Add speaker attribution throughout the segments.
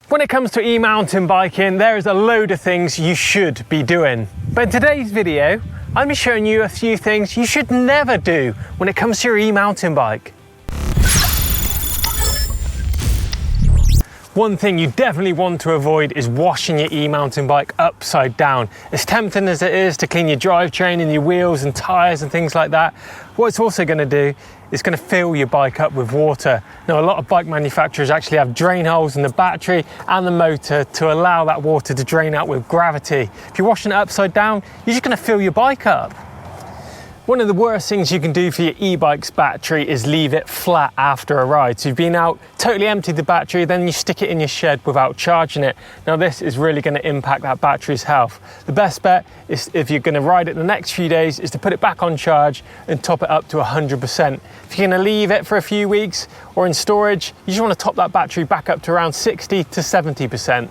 Speaker 1: When it comes to e-mountain biking, there is a load of things you should be doing. But in today's video, I'm showing you a few things you should never do when it comes to your e-mountain bike. One thing you definitely want to avoid is washing your e-mountain bike upside down. As tempting as it is to clean your drivetrain and your wheels and tyres and things like that, what it's also going to do is going to fill your bike up with water. Now, a lot of bike manufacturers actually have drain holes in the battery and the motor to allow that water to drain out with gravity. If you're washing it upside down, you're just going to fill your bike up. One of the worst things you can do for your e-bike's battery is leave it flat after a ride. So you've been out, totally emptied the battery, then you stick it in your shed without charging it. Now this is really going to impact that battery's health. The best bet is, if you're going to ride it the next few days, is to put it back on charge and top it up to 100%. If you're going to leave it for a few weeks or in storage, you just want to top that battery back up to around 60 to 70%.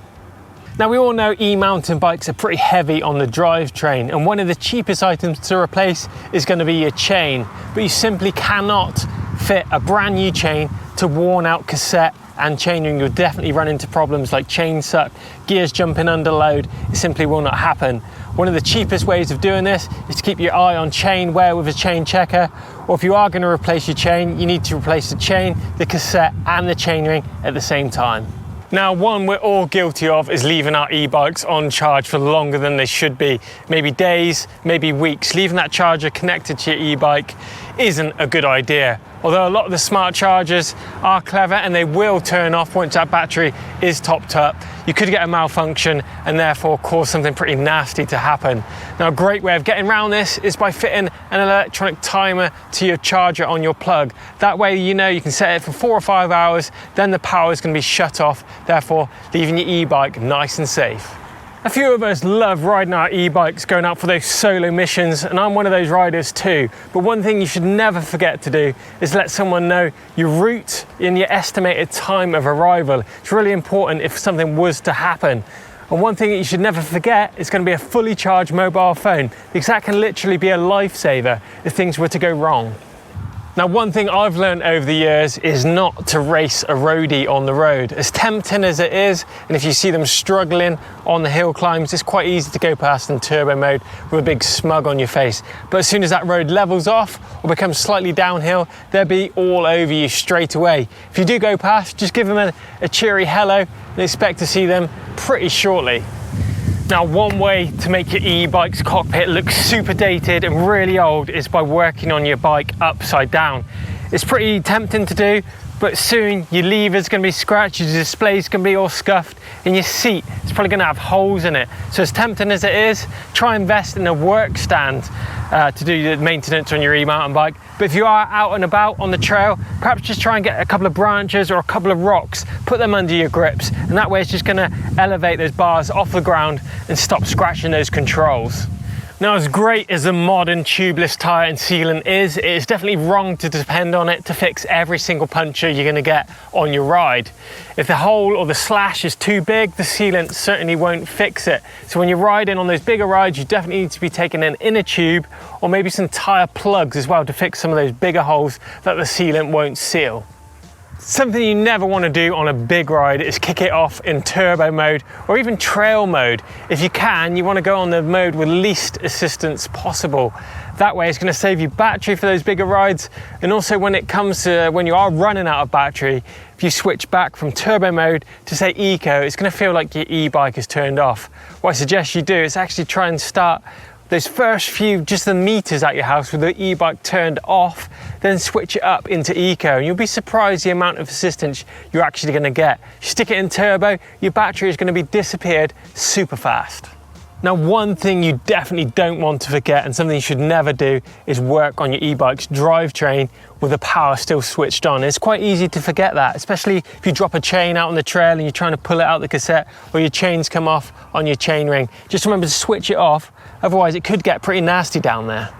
Speaker 1: Now, we all know e-mountain bikes are pretty heavy on the drivetrain, and one of the cheapest items to replace is going to be your chain, but you simply cannot fit a brand new chain to worn out cassette and chainring. You'll definitely run into problems like chain suck, gears jumping under load. It simply will not happen. One of the cheapest ways of doing this is to keep your eye on chain wear with a chain checker, or if you are going to replace your chain, you need to replace the chain, the cassette and the chainring at the same time. Now, one we're all guilty of is leaving our e-bikes on charge for longer than they should be. Maybe days, maybe weeks. Leaving that charger connected to your e-bike isn't a good idea. Although a lot of the smart chargers are clever and they will turn off once that battery is topped up, you could get a malfunction and therefore cause something pretty nasty to happen. Now, a great way of getting around this is by fitting an electronic timer to your charger on your plug. That way, you know, you can set it for 4 or 5 hours, then the power is going to be shut off, therefore leaving your e-bike nice and safe. A few of us love riding our e-bikes, going out for those solo missions, and I'm one of those riders too. But one thing you should never forget to do is let someone know your route and your estimated time of arrival. It's really important if something was to happen. And one thing that you should never forget is going to be a fully charged mobile phone, because that can literally be a lifesaver if things were to go wrong. Now, one thing I've learned over the years is not to race a roadie on the road. As tempting as it is, and if you see them struggling on the hill climbs, it's quite easy to go past in turbo mode with a big smug on your face. But as soon as that road levels off or becomes slightly downhill, they'll be all over you straight away. If you do go past, just give them a cheery hello and expect to see them pretty shortly. Now, one way to make your e-bike's cockpit look super dated and really old is by working on your bike upside down. It's pretty tempting to do, but soon your lever's going to be scratched, your display's going to be all scuffed, and your seat is probably going to have holes in it. So as tempting as it is, try and invest in a work stand to do the maintenance on your e-mountain bike. But if you are out and about on the trail, perhaps just try and get a couple of branches or a couple of rocks, put them under your grips, and that way it's just going to elevate those bars off the ground and stop scratching those controls. Now, as great as the modern tubeless tyre and sealant is, it is definitely wrong to depend on it to fix every single puncture you're going to get on your ride. If the hole or the slash is too big, the sealant certainly won't fix it. So when you're riding on those bigger rides, you definitely need to be taking an inner tube or maybe some tyre plugs as well to fix some of those bigger holes that the sealant won't seal. Something you never want to do on a big ride is kick it off in turbo mode or even trail mode. If you can, you want to go on the mode with least assistance possible. That way it's going to save you battery for those bigger rides, and also when it comes to when you are running out of battery, if you switch back from turbo mode to say eco, it's going to feel like your e-bike is turned off. What I suggest you do is actually try and start those first few, just the meters at your house with the e-bike turned off, then switch it up into eco, and you'll be surprised the amount of assistance you're actually going to get. You stick it in turbo, your battery is going to be disappeared super fast. Now, one thing you definitely don't want to forget, and something you should never do, is work on your e-bike's drivetrain with the power still switched on. It's quite easy to forget that, especially if you drop a chain out on the trail and you're trying to pull it out the cassette, or your chains come off on your chain ring. Just remember to switch it off, otherwise it could get pretty nasty down there.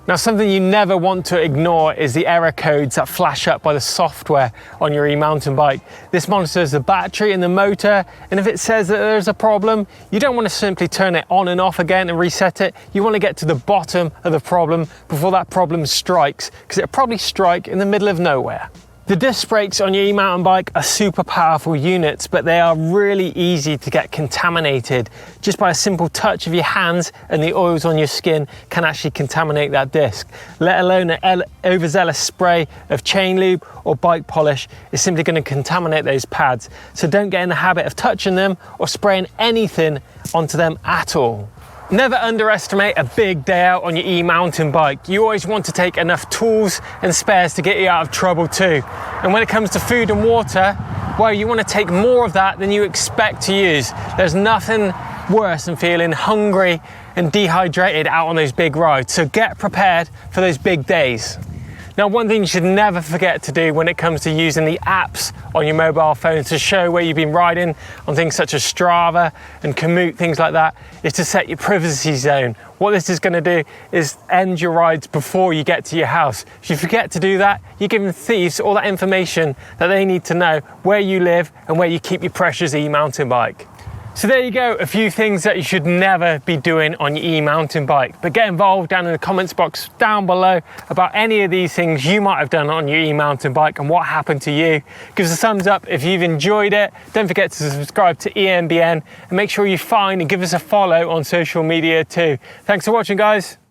Speaker 1: Now, something you never want to ignore is the error codes that flash up by the software on your e-mountain bike. This monitors the battery and the motor, and if it says that there's a problem, you don't want to simply turn it on and off again and reset it. You want to get to the bottom of the problem before that problem strikes, because it'll probably strike in the middle of nowhere. The disc brakes on your e-mountain bike are super powerful units, but they are really easy to get contaminated. Just by a simple touch of your hands, and the oils on your skin can actually contaminate that disc. Let alone an overzealous spray of chain lube or bike polish is simply going to contaminate those pads. So don't get in the habit of touching them or spraying anything onto them at all. Never underestimate a big day out on your e-mountain bike. You always want to take enough tools and spares to get you out of trouble too. And when it comes to food and water, well, you want to take more of that than you expect to use. There's nothing worse than feeling hungry and dehydrated out on those big rides. So get prepared for those big days. Now, one thing you should never forget to do when it comes to using the apps on your mobile phone to show where you've been riding on things such as Strava and Komoot, things like that, is to set your privacy zone. What this is going to do is end your rides before you get to your house. If you forget to do that, you're giving thieves all that information that they need to know where you live and where you keep your precious e-mountain bike. So there you go, a few things that you should never be doing on your e-mountain bike. But get involved down in the comments box down below about any of these things you might have done on your e-mountain bike and what happened to you. Give us a thumbs up if you've enjoyed it. Don't forget to subscribe to EMBN and make sure you find and give us a follow on social media too. Thanks for watching, guys.